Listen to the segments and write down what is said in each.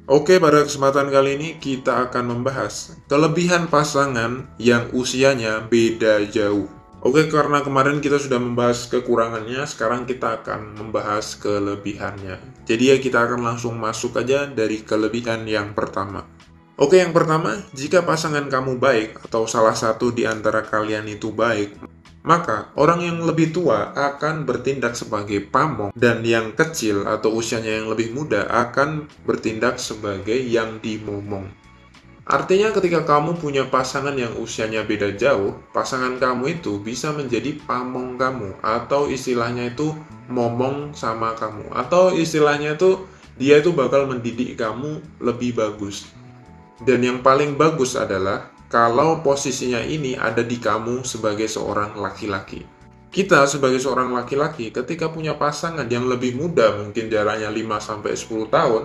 Oke, pada kesempatan kali ini kita akan membahas kelebihan pasangan yang usianya beda jauh. Oke, karena kemarin kita sudah membahas kekurangannya, sekarang kita akan membahas kelebihannya. Jadi ya kita akan langsung masuk aja dari kelebihan yang pertama. Oke, yang pertama, jika pasangan kamu baik atau salah satu di antara kalian itu baik, maka orang yang lebih tua akan bertindak sebagai pamong dan yang kecil atau usianya yang lebih muda akan bertindak sebagai yang dimomong. Artinya ketika kamu punya pasangan yang usianya beda jauh, pasangan kamu itu bisa menjadi pamong kamu atau istilahnya itu momong sama kamu atau istilahnya itu dia itu bakal mendidik kamu lebih bagus. Dan yang paling bagus adalah kalau posisinya ini ada di kamu sebagai seorang laki-laki. Kita sebagai seorang laki-laki ketika punya pasangan yang lebih muda, mungkin jaraknya 5-10 tahun,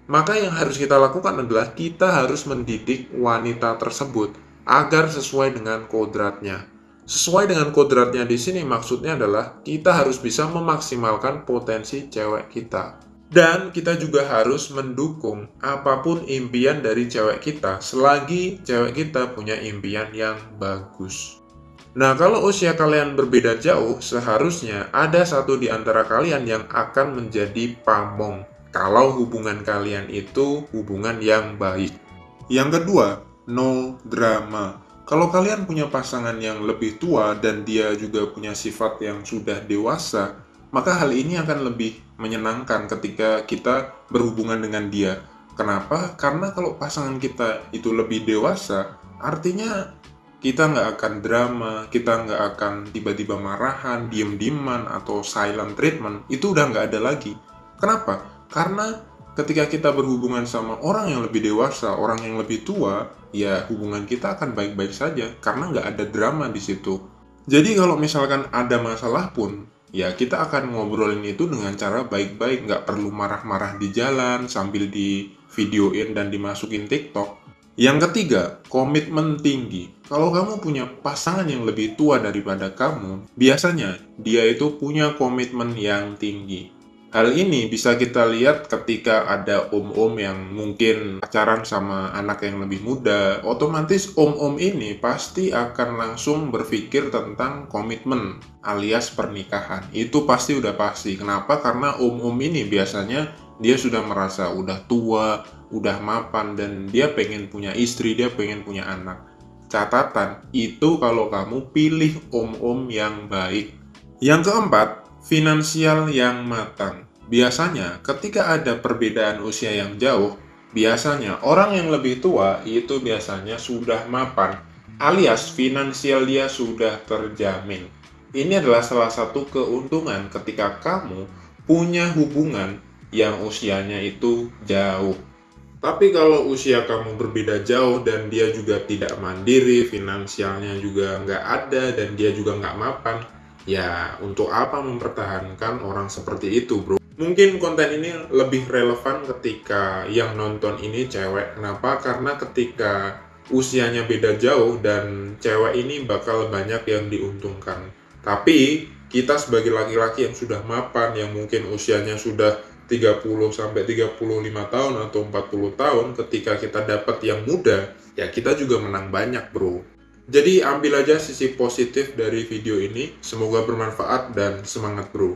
maka yang harus kita lakukan adalah kita harus mendidik wanita tersebut agar sesuai dengan kodratnya. Sesuai dengan kodratnya di sini maksudnya adalah kita harus bisa memaksimalkan potensi cewek kita. Dan kita juga harus mendukung apapun impian dari cewek kita selagi cewek kita punya impian yang bagus. Nah, kalau usia kalian berbeda jauh, seharusnya ada satu di antara kalian yang akan menjadi pamong. Kalau hubungan kalian itu hubungan yang baik. Yang kedua, no drama. Kalau kalian punya pasangan yang lebih tua dan dia juga punya sifat yang sudah dewasa, maka hal ini akan lebih menyenangkan ketika kita berhubungan dengan dia. Kenapa? Karena kalau pasangan kita itu lebih dewasa, artinya kita nggak akan drama, kita nggak akan tiba-tiba marahan, diem-dieman, atau silent treatment. Itu udah nggak ada lagi. Kenapa? Karena ketika kita berhubungan sama orang yang lebih dewasa, orang yang lebih tua, ya hubungan kita akan baik-baik saja karena nggak ada drama di situ. Jadi kalau misalkan ada masalah pun, ya kita akan ngobrolin itu dengan cara baik-baik, nggak perlu marah-marah di jalan sambil di videoin dan dimasukin TikTok. Yang ketiga, komitmen tinggi. Kalau kamu punya pasangan yang lebih tua daripada kamu, biasanya dia itu punya komitmen yang tinggi. Hal ini bisa kita lihat ketika ada om-om yang mungkin pacaran sama anak yang lebih muda. Otomatis om-om ini pasti akan langsung berpikir tentang komitmen alias pernikahan. Itu pasti udah pasti. Kenapa? Karena om-om ini biasanya dia sudah merasa udah tua, udah mapan, dan dia pengen punya istri, dia pengen punya anak. Catatan, itu kalau kamu pilih om-om yang baik. Yang keempat, finansial yang matang. Biasanya, ketika ada perbedaan usia yang jauh, biasanya orang yang lebih tua itu biasanya sudah mapan, alias finansial dia sudah terjamin. Ini adalah salah satu keuntungan ketika kamu punya hubungan yang usianya itu jauh. Tapi kalau usia kamu berbeda jauh dan dia juga tidak mandiri, finansialnya juga nggak ada, dan dia juga nggak mapan, ya untuk apa mempertahankan orang seperti itu, bro? Mungkin konten ini lebih relevan ketika yang nonton ini cewek. Kenapa? Karena ketika usianya beda jauh dan cewek ini bakal banyak yang diuntungkan. Tapi kita sebagai laki-laki yang sudah mapan, yang mungkin usianya sudah 30-35 tahun atau 40 tahun, ketika kita dapat yang muda, ya kita juga menang banyak, bro. Jadi ambil aja sisi positif dari video ini, semoga bermanfaat dan semangat, bro.